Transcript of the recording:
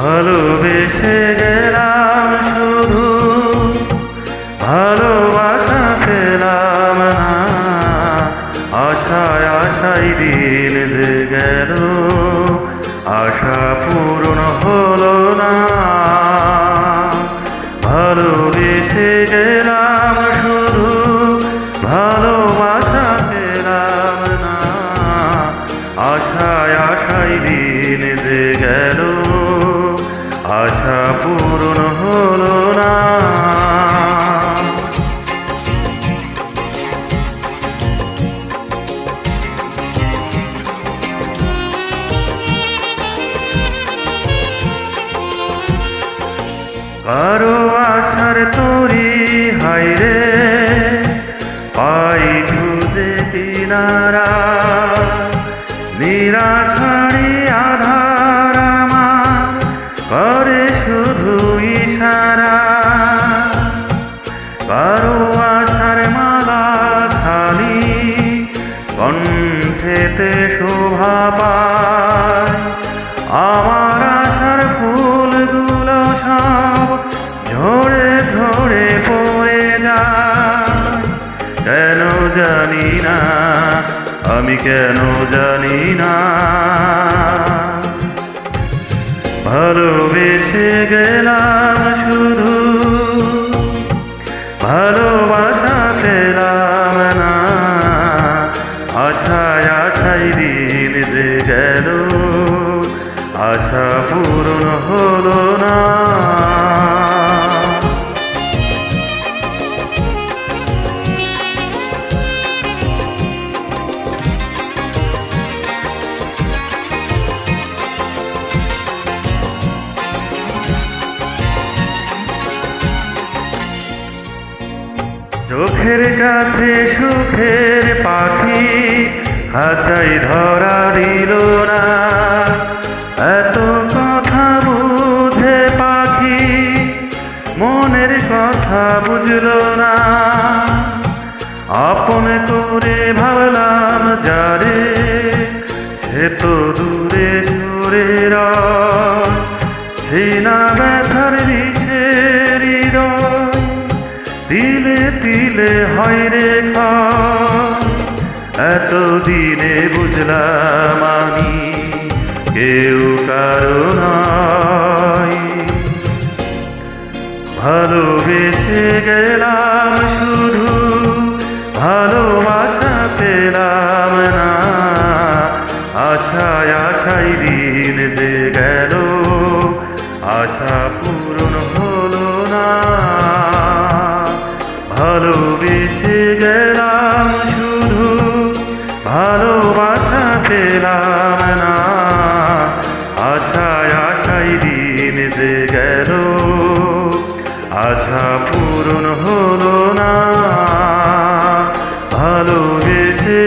ভালোবেসে গেলাম শুধু, ভালোবাসা পেলাম না। আশায় আশায় দিন যে গেল, আশা পূরণ হলো না। ভালোবেসে গেলাম শুধু, ভালোবাসা পেলাম না। আশায় আশায় দিন যে গেল, আশা পূরণ হলো না। কারো আশার তরি হাইরে পাই খুঁজে কিনারা, নিরাশারি আধার আমার করে শুধু ইশারা। কারো আশার মালা খালি কণ্ঠেতে শোভা পায়, আমার আশার ফুলগুলো সব ঝরে ঝরে পড়ে যায়। কেন জানি না, আমি কেন জানি না। ভালোবেসে গেলাম শুধু, ভালোবাসা পেলাম না। আশায় আশায় দিন যে গেল, আশা পূরণ হলো না। চোখের কাছে সুখের পাখি খাঁচাই ধরা দিল না। এত কথা বুঝে পাখি মনের কথা বুঝলো না। আপন করে ভাবলাম যারে, সে তো দূরে সরে রয়। সিনা ব্যথার বিষের হৃদয় তিলে তিলে হয় রে ক্ষয়। এতদিনে বুঝলাম আমি কেউ কারো নয়। ভালোবেসে গেলাম শুধু, ভালোবাসা পেলাম না। আশায় আশায় দিন যে গেল, আশা পূরণ হলো না। ভালোবেসে গেলাম শুধু, ভালোবাসা পেলাম না। আশায় আশায় দিন যে গেল, আশা পূরণ হলো না। ভালোবেসে